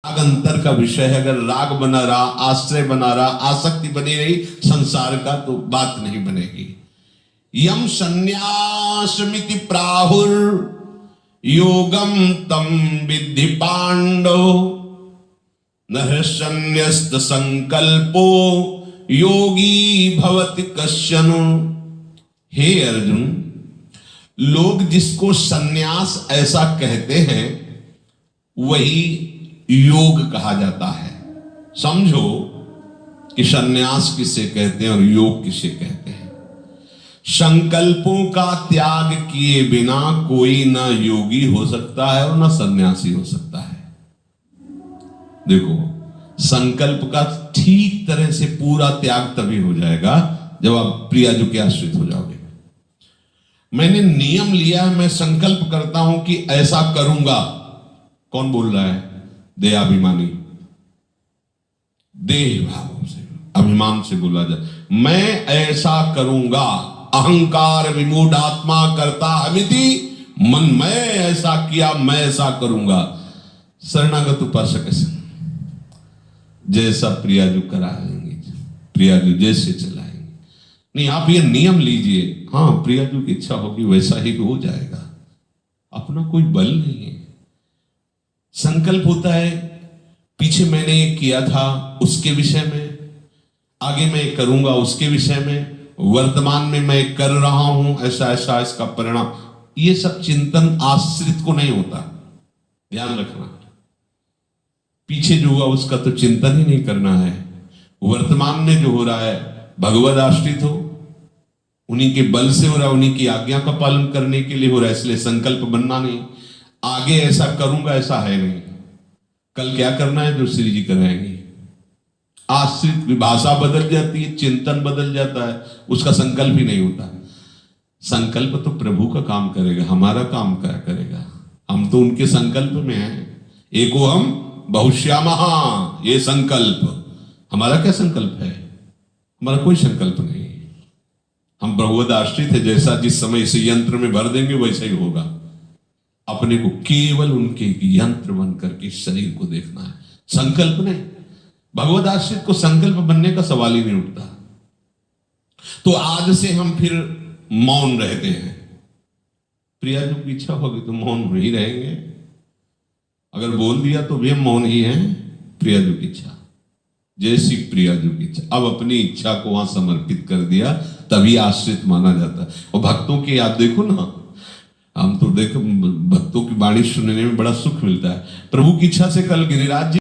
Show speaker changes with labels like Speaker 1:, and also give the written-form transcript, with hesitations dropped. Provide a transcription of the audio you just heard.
Speaker 1: राग अंतर का विषय है। अगर राग बना रहा, आश्रय बना रहा, आसक्ति बनी रही संसार का, तो बात नहीं बनेगी। यम संन्यासमिति प्राहुर योगम तम विद्धि पांडव न संन्यस्त संकल्पो योगी भवति कश्चन। हे अर्जुन, लोग जिसको सन्यास ऐसा कहते हैं वही योग कहा जाता है। समझो कि सन्यास किसे कहते हैं और योग किसे कहते हैं। संकल्पों का त्याग किए बिना कोई ना योगी हो सकता है और ना सन्यासी हो सकता है। देखो, संकल्प का ठीक तरह से पूरा त्याग तभी हो जाएगा जब आप प्रियाजू के आश्रित हो जाओगे। मैंने नियम लिया है, मैं संकल्प करता हूं कि ऐसा करूंगा। कौन बोल रहा है? देहाभिमानी, देह भाव से, अभिमान से बोला जाए। मैं ऐसा करूंगा, अहंकार विमूढ़ आत्मा करता हमिति, मन मैं ऐसा किया, मैं ऐसा करूंगा। शरणागत उपासक जैसा प्रियाजू कराएंगे, प्रियाजू जैसे चलाएंगे। नहीं, आप ये नियम लीजिए, हाँ प्रियाजू की इच्छा होगी वैसा ही हो जाएगा। अपना कोई बल नहीं है। संकल्प होता है पीछे मैंने ये किया था उसके विषय में, आगे मैं करूंगा उसके विषय में, वर्तमान में मैं कर रहा हूं ऐसा ऐसा इसका परिणाम। ये सब चिंतन आश्रित को नहीं होता, ध्यान रखना। पीछे जो हुआ उसका तो चिंतन ही नहीं करना है। वर्तमान में जो हो रहा है भगवद आश्रित हो, उन्हीं के बल से हो रहा है, उन्हीं की आज्ञा का पालन करने के लिए हो रहा है। इसलिए संकल्प बनना नहीं, आगे ऐसा करूंगा ऐसा है नहीं। कल क्या करना है जो श्री जी कराएंगे। आश्रित भाषा बदल जाती है, चिंतन बदल जाता है, उसका संकल्प ही नहीं होता। संकल्प तो प्रभु का काम करेगा, हमारा काम क्या करेगा? हम तो उनके संकल्प में हैं। एको हम बहुश्यामः, ये संकल्प। हमारा क्या संकल्प है? हमारा कोई संकल्प नहीं। हम भगवद आश्रित है। जैसा जिस समय इसे यंत्र में भर देंगे वैसा ही होगा। अपने को केवल उनके यंत्र बन करके शरीर को देखना है, संकल्प नहीं। भगवद आश्रित को संकल्प बनने का सवाल ही नहीं उठता। तो आज से हम फिर मौन रहते हैं। प्रियाजू की इच्छा होगी तो मौन ही रहेंगे, अगर बोल दिया तो भी हम मौन ही हैं। प्रियाजू की इच्छा, जैसी प्रियाजू की इच्छा। अब अपनी इच्छा को वहां समर्पित कर दिया तभी आश्रित माना जाता है। और भक्तों की आप देखो ना, हम तो देखो भक्तों की वाणी सुनने में बड़ा सुख मिलता है। प्रभु की इच्छा से कल गिरिराज जी